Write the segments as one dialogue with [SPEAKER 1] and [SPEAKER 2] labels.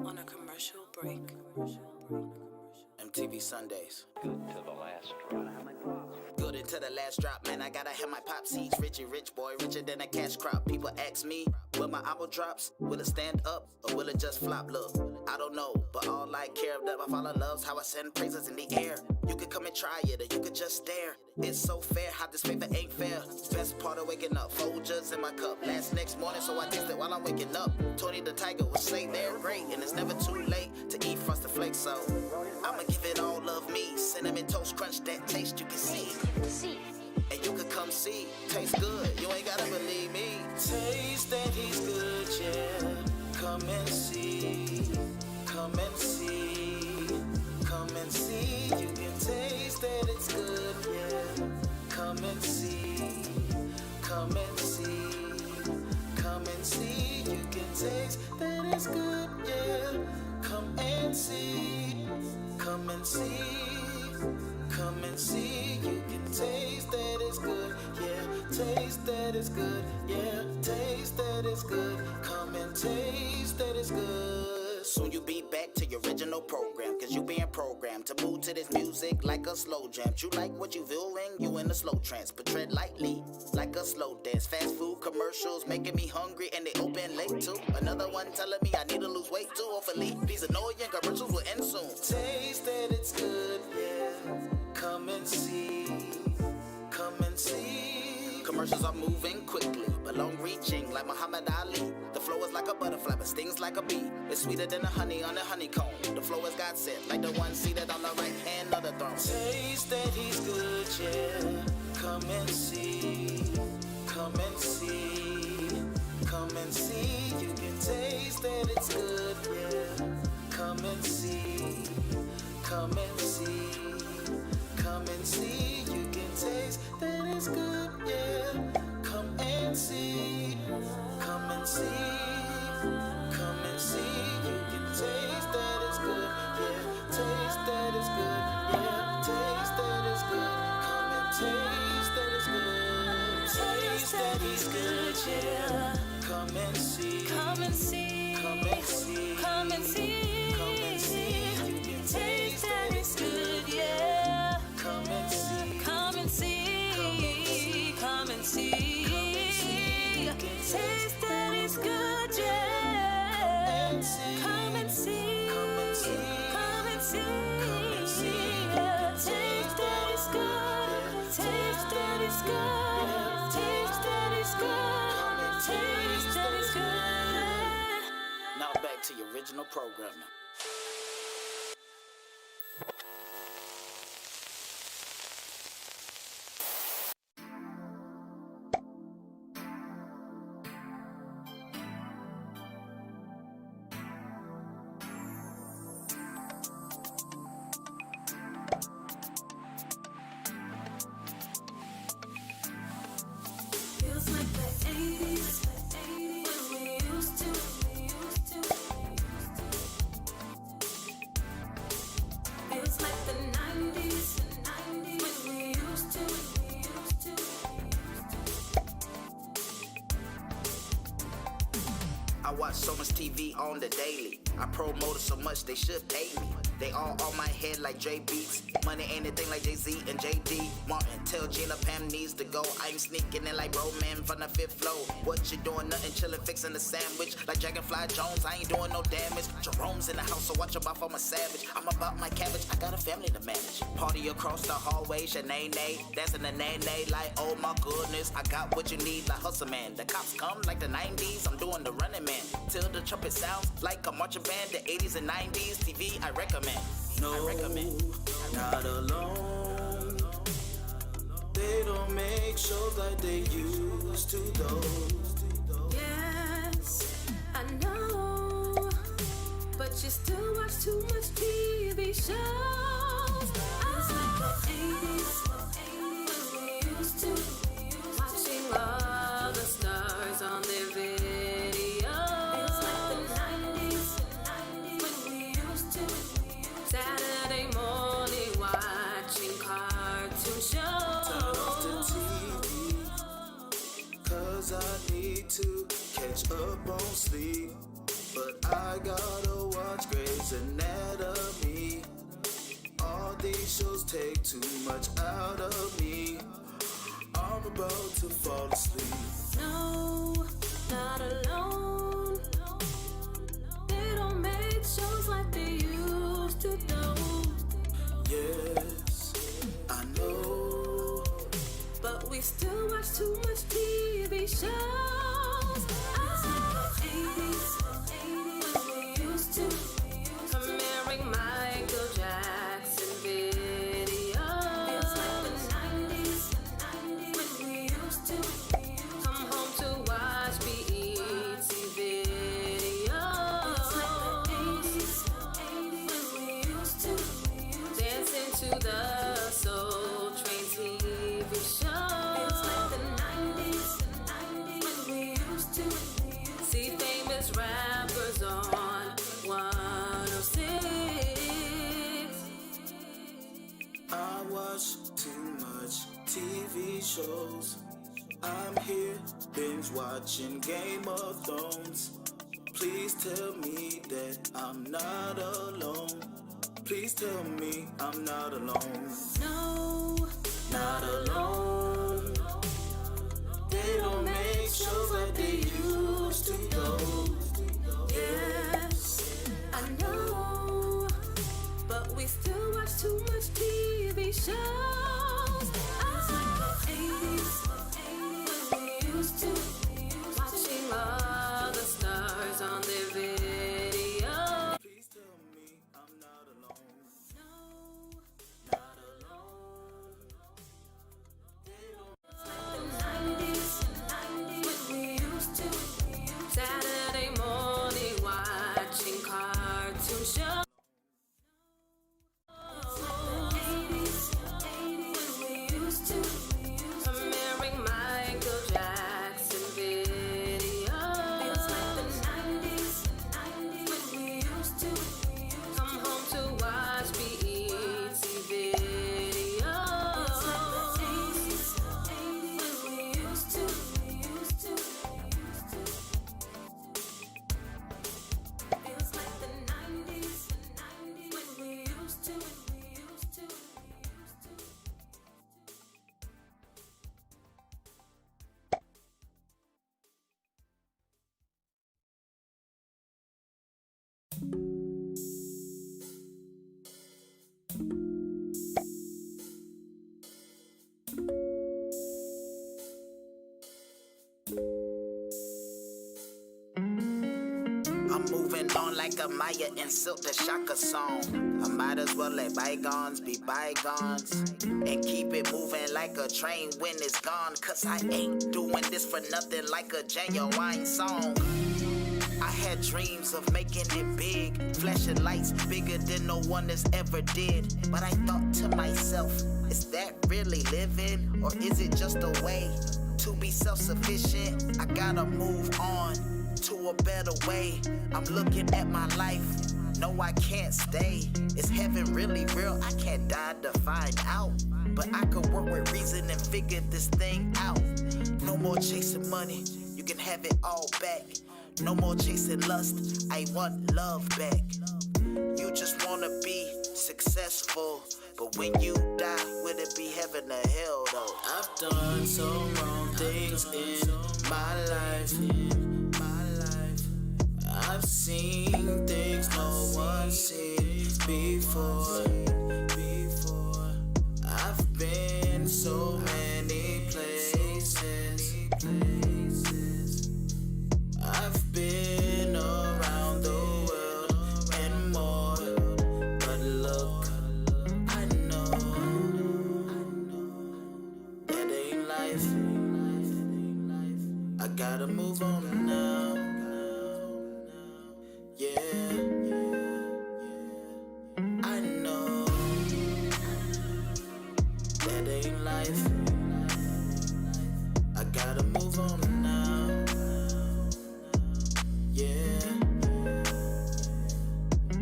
[SPEAKER 1] on a commercial break.
[SPEAKER 2] MTV Sundays.
[SPEAKER 3] Good to the last drop.
[SPEAKER 2] Good into the last drop, man. I gotta have my pop seeds. Richie, rich boy, richer than a cash crop. People ask me, will my album drops? Will it stand up or will it just flop? Look, I don't know, but all I care about my father loves how I send praises in the air. You could come and try it or you could just stare. It's so fair how this favor ain't fair. Best part of waking up, Folgers in my cup. Last next morning, so I taste it while I'm waking up. Tony the Tiger would say they're great, and it's never too late to eat Frosted Flakes. So I'ma give it all of me. Cinnamon toast crunch, that taste you can see. And you could come see, taste good, you ain't gotta believe me. Taste that he's good, yeah. Come and see, come and see, come and see. You can taste that it's good, yeah. Come and see, come and see, come and see. You can taste that it's good, yeah. Come and see, come and see. Come and see, you can taste that it's good, yeah. Taste that it's good, yeah. Taste that it's good. Come and taste that it's good. Soon you be back to your original program, cause you being programmed to move to this music like a slow jam. You like what you viewing, you in a slow trance, but tread lightly like a slow dance. Fast food commercials making me hungry and they open late too. Another one telling me I need to lose weight too. Hopefully these annoying commercials will end soon. Taste that it's good, yeah. Come and see, come and see. Commercials are moving quickly, but long reaching like Muhammad Ali. The flow is like a butterfly, but stings like a bee. It's sweeter than the honey on a honeycomb. The flow is God sent, like the one seated on the right hand of the throne. Taste that he's good, yeah. Come and see, come and see, come and see. You can taste that it's good, yeah. Come and see, come and see. Come and see, you can taste that it's good, yeah. Come and see, come and see, come and see. You can taste that it's good, yeah. Taste that it's good, yeah. Taste that it's good. Come and taste that it's good. Taste that he's good, yeah. Come and see,
[SPEAKER 1] Come and see,
[SPEAKER 2] come and see,
[SPEAKER 1] come and see,
[SPEAKER 2] come and see. You can
[SPEAKER 1] taste that it's good, yeah.
[SPEAKER 2] Come and see,
[SPEAKER 1] Come and see, come and see, taste that it's good, yeah. Come and see, come and see, taste that it's good, taste that it's good, taste that it's good, taste that it's good.
[SPEAKER 2] now back to your original programming.
[SPEAKER 1] Feels like the 80s, when we used to. Feels like the 90s, when we used to.
[SPEAKER 2] I watch so much TV on the daily. I promote it so much they should pay me. They all on my head like Dre Beats. Money ain't a thing like Jay-Z and JD. Martin, tell Gina Pam needs to go. I'm sneaking in like bro man from the fifth floor. What you doing? Nothing, chillin', fixing the sandwich. Like Dragonfly Jones, I ain't doing no damage. Jerome's in the house, so watch your mouth, I'm a savage. I'm about my cabbage, I got a family to manage. Party across the hallway, Shanae, dancing the nay-nay like, oh my goodness. I got what you need, like Hustle Man. The cops come like the 90s, I'm doing the running man. Till the trumpet sounds like a marching band. The 80s and 90s, TV, I recommend. No, I recommend. Not alone. They don't make shows like they used to, though.
[SPEAKER 1] Yes, I know, but you still watch too much TV shows. Feels like the 80s, when we used to. Watching all the stars on their video. Feels like the 90s, when we used to. Saturday morning watching cartoon shows.
[SPEAKER 2] Turn off the TV, 'cause I need to catch up on sleep. But I gotta watch
[SPEAKER 3] watch Grey's Anatomy. All these shows take too much out of me. I'm about to fall asleep.
[SPEAKER 1] No, not alone. They don't make shows like they used to do.
[SPEAKER 3] Yes, I know.
[SPEAKER 1] But we still watch too much TV shows. When we used to premiering Michael Jackson videos. Feels like the 90s when we used to come home to watch BET videos. Feels like the 80s when we used to dancing to the Soul Train TV show. Feels like the 90s when we used to see famous rappers on 106.
[SPEAKER 3] I watch too much TV shows. I'm here binge watching Game of Thrones. Please tell me that I'm not alone. Please tell me I'm not alone.
[SPEAKER 1] No,
[SPEAKER 3] Not alone. They don't make shows like they used to go.
[SPEAKER 1] yes, I know, but we still watch too much TV shows. It's like the 80s when we used to watching all the stars on their video.
[SPEAKER 3] Please tell me I'm not alone.
[SPEAKER 1] No,
[SPEAKER 3] Not alone. They don't.
[SPEAKER 1] it's like the 90s when we used to Saturday morning watching cartoon shows. It's like the 80s when we used to premiering Michael Jackson videos. Feels like the 90s when we used to come home to watch BET videos. Feels like the 80s when we used to. Feels like the 90s when we used to.
[SPEAKER 2] I'm moving on like a Maya and Silk the Shaka song. I might as well let bygones be bygones and keep it moving like a train when it's gone. Cause I ain't doing this for nothing like a genuine song. I had dreams of making it big, flashing lights bigger than no one has ever did. But I thought to myself, is that really living? Or is it just a way to be self-sufficient? I gotta move on to a better way. I'm looking at my life, no I can't stay. Is heaven really real? I can't die to find out. But I could work with reason and figure this thing out. No more chasing money, you can have it all back. No more chasing lust, I want love back. You just wanna be successful, but when you die, will it be heaven or hell though?
[SPEAKER 3] I've done so wrong things in my life. I've seen things no one seen before. I've been so many places. I've been around the world and more. But look, I know that ain't life. I gotta move on now. Yeah, I know that ain't life. I gotta move on now. Yeah,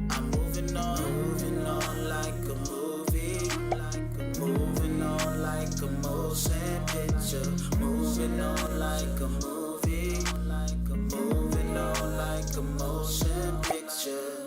[SPEAKER 3] I'm moving on like a movie, moving on like a motion picture, moving on like a movie, moving on like a motion picture.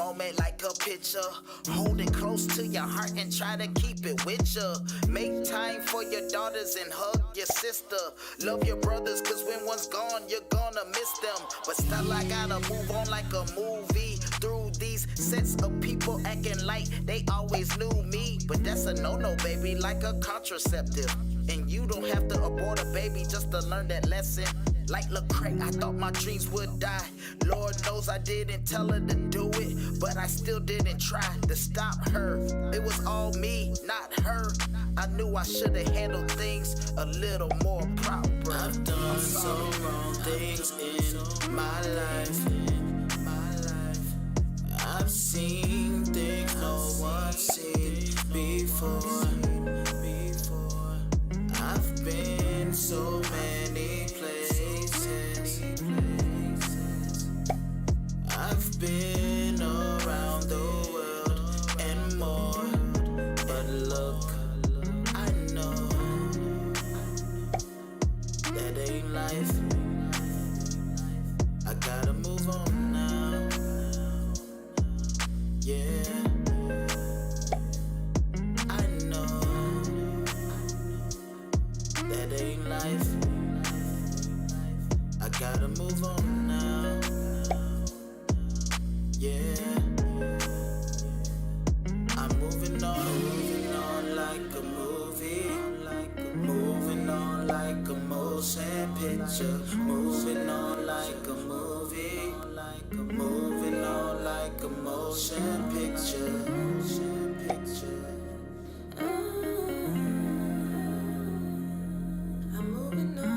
[SPEAKER 2] moment like a picture. Hold it close to your heart and try to keep it with you. Make time for your daughters and hug your sister. Love your brothers, cause when one's gone, you're gonna miss them. But still I gotta move on like a movie. Through these sets of people acting like they always knew me. But that's a no-no, baby, like a contraceptive. And you don't have to abort a baby just to learn that lesson. Like Lecrae, I thought my dreams would die. Lord knows I didn't tell her to do it, but I still didn't try to stop her. It was all me, not her. I knew I should have handled things a little more proper.
[SPEAKER 3] I've done so wrong things in my life. I've seen things no one's seen before. I've been so many places. I've been around the world and more. But look, I know that ain't life. I gotta move on now. Yeah, I know that ain't life. I gotta move on now. Yeah, I'm moving on like a movie. Moving on like a motion picture. Moving on like a movie. Moving on like a motion picture.
[SPEAKER 1] I'm moving on.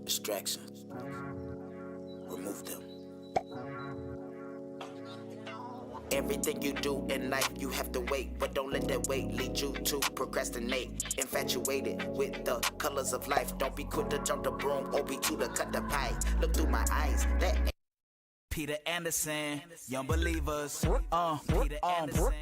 [SPEAKER 2] Distractions. Remove them. Everything you do in life, you have to wait. But don't let that wait lead you to procrastinate. Infatuated with the colors of life. Don't be quick to jump the broom or be too to cut the pie. Look through my eyes. That ain't Peter Anderson, Young Believers. Peter Anderson.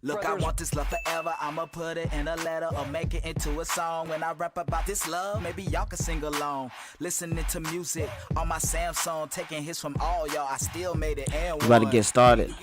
[SPEAKER 2] Look, I want this love forever. I'ma put it in a letter or make it into a song. When I rap about this love, maybe y'all can sing along. Listening to music on my Samsung, taking hits from all y'all. I still made it and
[SPEAKER 4] We about to get started.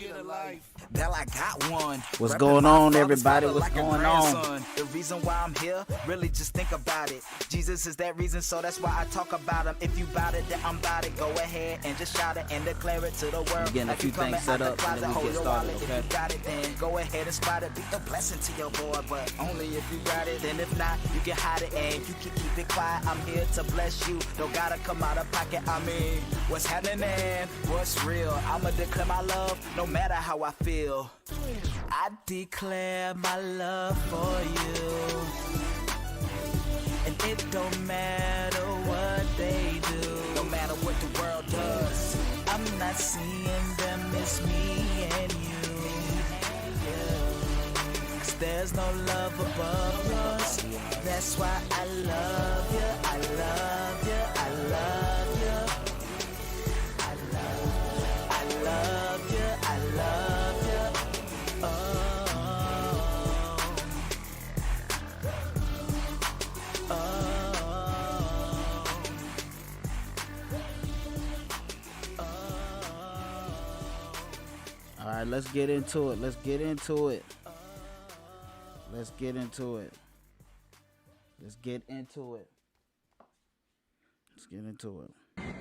[SPEAKER 2] Bell, I got one.
[SPEAKER 4] What's
[SPEAKER 2] Rapping
[SPEAKER 4] going
[SPEAKER 2] my
[SPEAKER 4] on,
[SPEAKER 2] father's
[SPEAKER 4] everybody?
[SPEAKER 2] father
[SPEAKER 4] What's
[SPEAKER 2] like a
[SPEAKER 4] going on?
[SPEAKER 2] grandson. The reason why I'm here, really just think about it. Jesus is that reason, so that's why I talk about him. If you bout it, then I'm bout it. Go ahead and just shout it and declare it to the world.
[SPEAKER 4] Getting a
[SPEAKER 2] Like
[SPEAKER 4] few
[SPEAKER 2] you coming
[SPEAKER 4] things set
[SPEAKER 2] out the
[SPEAKER 4] up, and then
[SPEAKER 2] closet,
[SPEAKER 4] we
[SPEAKER 2] hold
[SPEAKER 4] get
[SPEAKER 2] your
[SPEAKER 4] started,
[SPEAKER 2] wallet.
[SPEAKER 4] okay?
[SPEAKER 2] If you got it, then go ahead and spot it. Be a blessing to your boy, but only if you got it. And if not, you can hide it. And you can keep it quiet. I'm here to bless you. Don't gotta come out of pocket. I mean, what's happening? What's real? I'ma declare my love, no matter how I feel. I declare my love for you, and it don't matter what they do, no matter what the world does. I'm not seeing them, it's me and you. 'Cause there's no love above us. That's why I love you, I love you, I love you. I love you, I love you.
[SPEAKER 4] All right, let's get into it. Let's get into it. Let's get into it. Let's get into it. Let's get into it.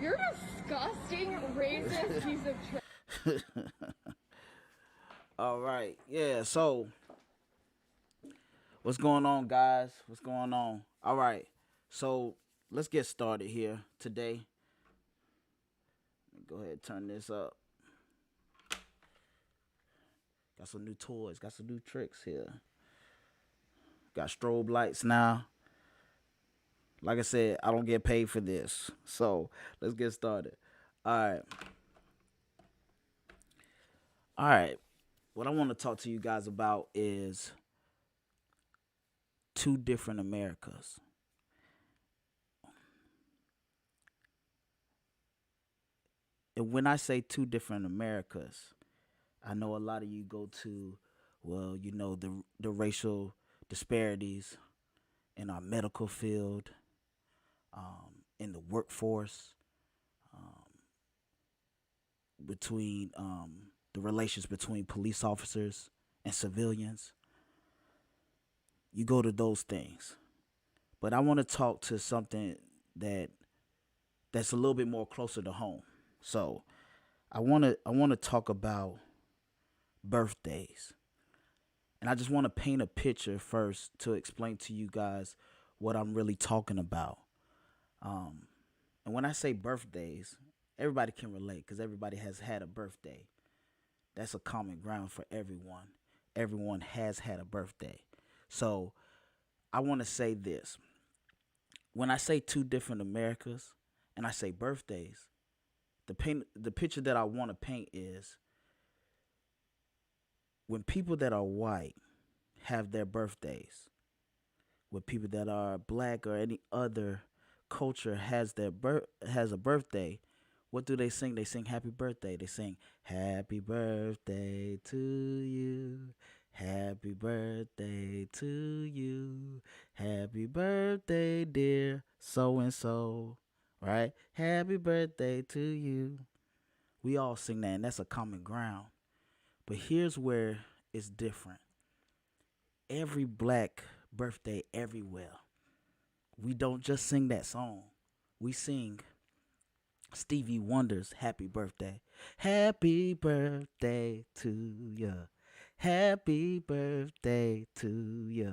[SPEAKER 5] You're a disgusting, racist piece of trash.
[SPEAKER 4] All right. Yeah, so what's going on, guys? What's going on? All right. So let's get started here today. Let me go ahead and turn this up. Got some new toys. Got some new tricks here. Got strobe lights now. Like I said, I don't get paid for this. So let's get started. All right. All right. What I want to talk to you guys about is two different Americas. And when I say two different Americas, I know a lot of you go to, well, the racial disparities in our medical field, in the workforce, between the relations between police officers and civilians. You go to those things, but I want to talk to something that that's a little bit more closer to home. So I want to talk about birthdays, and I just want to paint a picture first to explain to you guys what I'm really talking about. Um, and when I say birthdays, everybody can relate because everybody has had a birthday. That's a common ground for everyone. Everyone has had a birthday. So I want to say this. When I say two different Americas and I say birthdays, the picture that I want to paint is when people that are white have their birthdays, when people that are black or any other culture has a birthday, what do they sing? They sing happy birthday. They sing happy birthday to you. Happy birthday to you. Happy birthday, dear so and so. Right? Happy birthday to you. We all sing that, and that's a common ground. But here's where it's different. Every black birthday everywhere, we don't just sing that song. We sing Stevie Wonder's Happy Birthday. Happy birthday to ya. Happy birthday to ya.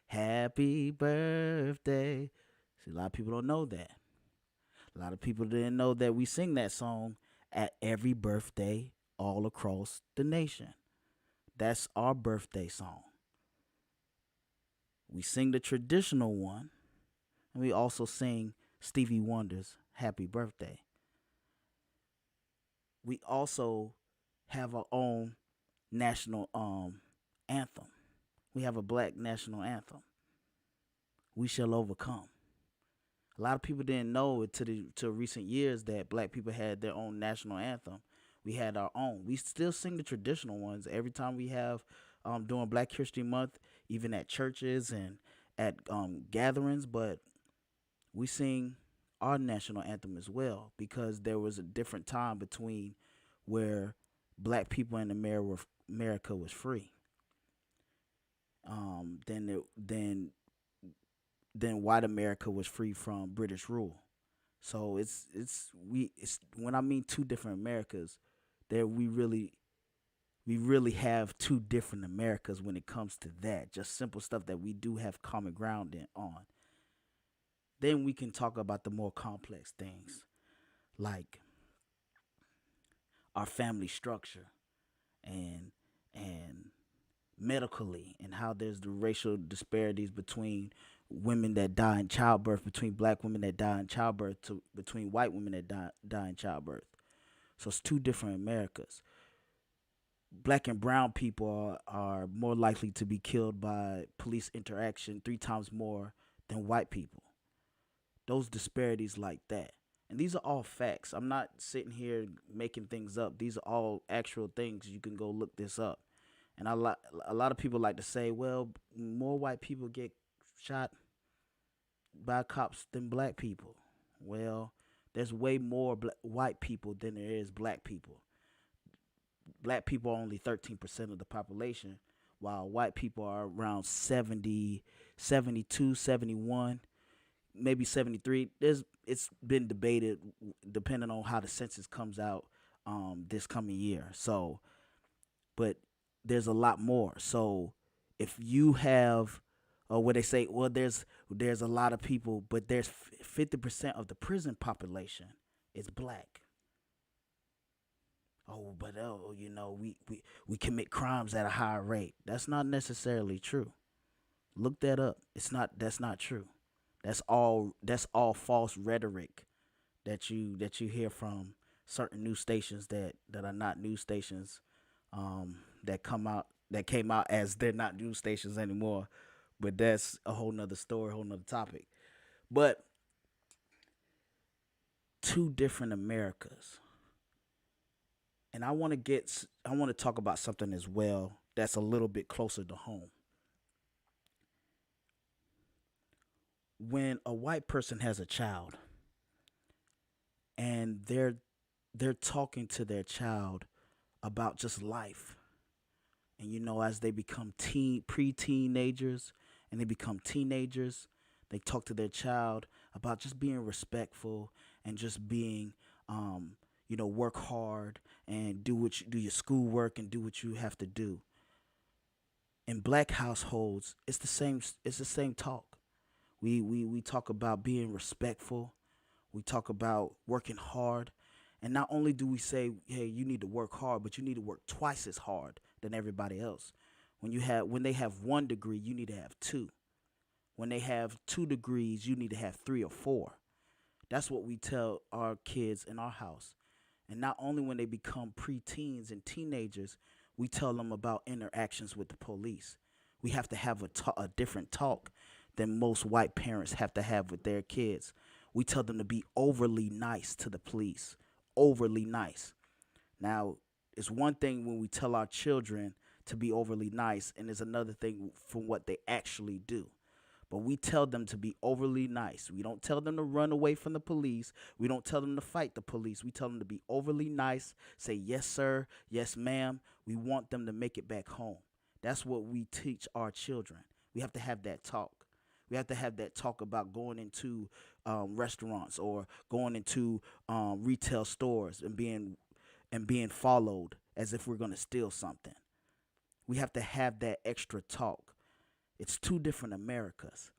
[SPEAKER 4] Happy birthday. See, a lot of people don't know that. A lot of people didn't know that we sing that song at every birthday all across the nation. That's our birthday song. We sing the traditional one, and we also sing Stevie Wonder's Happy Birthday. We also have our own national anthem. We have a black national anthem. We shall overcome. A lot of people didn't know it to recent years that black people had their own national anthem. We had our own. We still sing the traditional ones every time we have during Black History Month, even at churches and at gatherings. But we sing our national anthem as well because there was a different time between where black people in America was free. Then white America was free from British rule. So it's when I mean two different Americas, there we really have two different Americas when it comes to that. Just simple stuff that we do have common ground on. Then we can talk about the more complex things, like our family structure and medically, and how there's the racial disparities between women that die in childbirth, between black women that die in childbirth, to between white women that die in childbirth. So it's two different Americas. Black and brown people are more likely to be killed by police interaction 3 times more than white people. Those disparities like that. And these are all facts. I'm not sitting here making things up. These are all actual things. You can go look this up. And a lot of people like to say, well, more white people get shot by cops than black people. Well, there's way more white people than there is black people. Black people are only 13% of the population, while white people are around 70, 72, 71, maybe 73. It's been debated depending on how the census comes out this coming year. So, but there's a lot more. So if you have, what they say, well, there's a lot of people, but there's 50% of the prison population is black. Oh, but we commit crimes at a higher rate. That's not necessarily true. Look that up. That's not true. That's all false rhetoric that you hear from certain news stations that are not news stations that came out as they're not news stations anymore. But that's a whole nother story, whole nother topic. But two different Americas. And I want to talk about something as well that's a little bit closer to home. When a white person has a child and they're talking to their child about just life. And as they become pre-teenagers and they become teenagers, they talk to their child about just being respectful and just being work hard and do your schoolwork and do what you have to do. In black households, it's the same talk. We talk about being respectful. We talk about working hard. And not only do we say, hey, you need to work hard, but you need to work twice as hard than everybody else. When they have 1 degree, you need to have 2. When they have 2 degrees, you need to have 3 or 4. That's what we tell our kids in our house. And not only when they become preteens and teenagers, we tell them about interactions with the police. We have to have a different talk than most white parents have to have with their kids. We tell them to be overly nice to the police. Overly nice. Now, it's one thing when we tell our children to be overly nice, and it's another thing from what they actually do. But we tell them to be overly nice. We don't tell them to run away from the police. We don't tell them to fight the police. We tell them to be overly nice, say yes, sir, yes, ma'am. We want them to make it back home. That's what we teach our children. We have to have that talk. We have to have that talk about going into restaurants or going into retail stores and being followed as if we're going to steal something. We have to have that extra talk. It's two different Americas.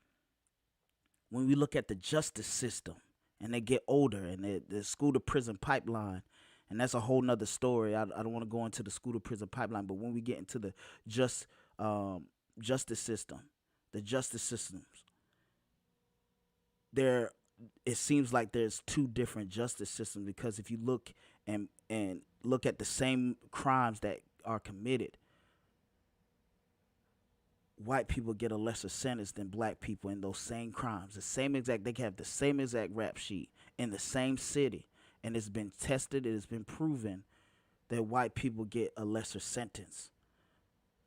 [SPEAKER 4] When we look at the justice system and they get older and the school to prison pipeline, and that's a whole nother story. I don't want to go into the school to prison pipeline, but when we get into the justice system, the justice systems, it seems like there's two different justice systems, because if you look and look at the same crimes that are committed, white people get a lesser sentence than black people in those same crimes. They can have the same exact rap sheet in the same city, and it's been tested, it has been proven that white people get a lesser sentence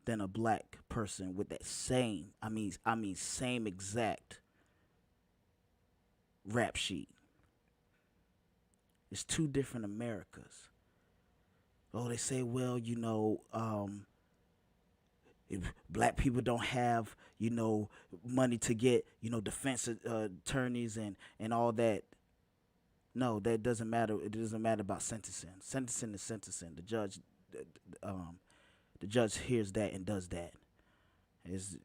[SPEAKER 4] than a black person with that same exact rap sheet. It's two different Americas. Oh, they say, well, if black people don't have, money to get, defense attorneys and all that. No, that doesn't matter. It doesn't matter about sentencing. Sentencing is sentencing. The judge hears that and does that. It's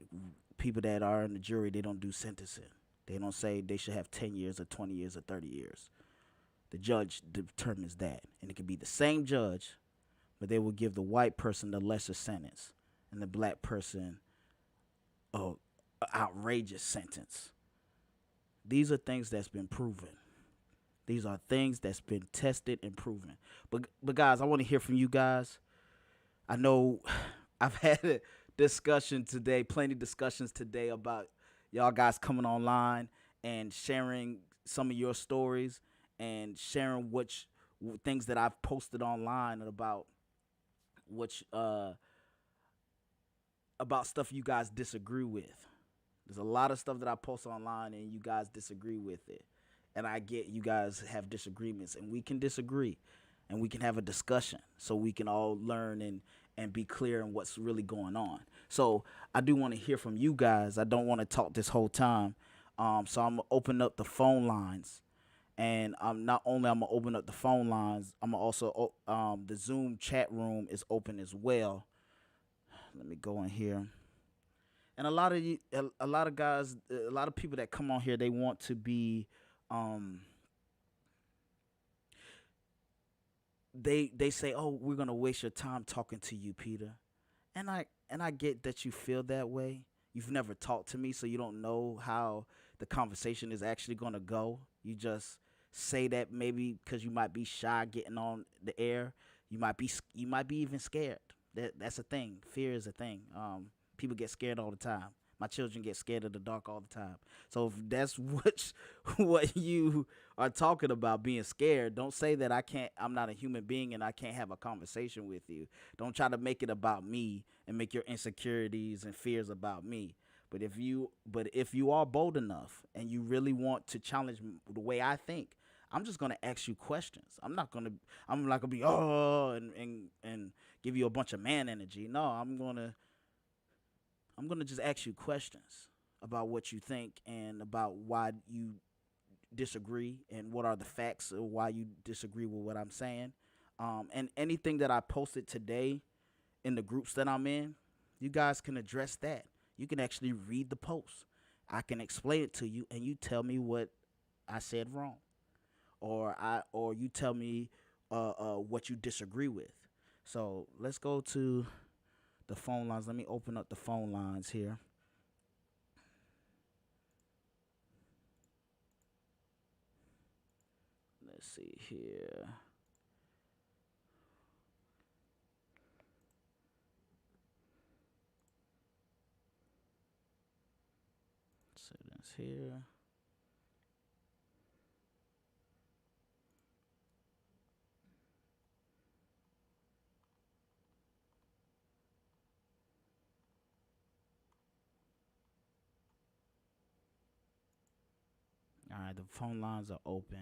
[SPEAKER 4] people that are in the jury, they don't do sentencing. They don't say they should have 10 years or 20 years or 30 years. The judge determines that. And it can be the same judge, but they will give the white person the lesser sentence and the black person an outrageous sentence. These are things that's been proven. These are things that's been tested and proven. But guys, I want to hear from you guys. I know I've had a discussion today, plenty of discussions today about y'all guys coming online and sharing some of your stories and sharing things that I've posted online about about stuff you guys disagree with. There's a lot of stuff that I post online and you guys disagree with it. And I get you guys have disagreements, and we can disagree and we can have a discussion so we can all learn and be clear on what's really going on. So I do want to hear from you guys. I don't want to talk this whole time. So I'm going to open up the phone lines. And not only I'm going to open up the phone lines, I'm also, the Zoom chat room is open as well. Let me go in here. And a lot of guys, a lot of people that come on here, they want to be, they say, oh, we're going to waste your time talking to you, Peter. And I get that you feel that way. You've never talked to me, so you don't know how the conversation is actually going to go. You just say that maybe because you might be shy getting on the air. You might be even scared. That's a thing. Fear is a thing. People get scared all the time. My children get scared of the dark all the time. So if that's what you are talking about, being scared, don't say that I'm not a human being and I can't have a conversation with you. Don't try to make it about me and make your insecurities and fears about me. But if you are bold enough and you really want to challenge the way I think, I'm just gonna ask you questions. I'm not gonna be and give you a bunch of man energy. No, I'm gonna just ask you questions about what you think and about why you disagree and what are the facts of why you disagree with what I'm saying. And anything that I posted today in the groups that I'm in, you guys can address that. You can actually read the post. I can explain it to you, and you tell me what I said wrong, or you tell me what you disagree with. So let's go to the phone lines. Let me open up the phone lines here. Let's see here. Settings here. All right, the phone lines are open.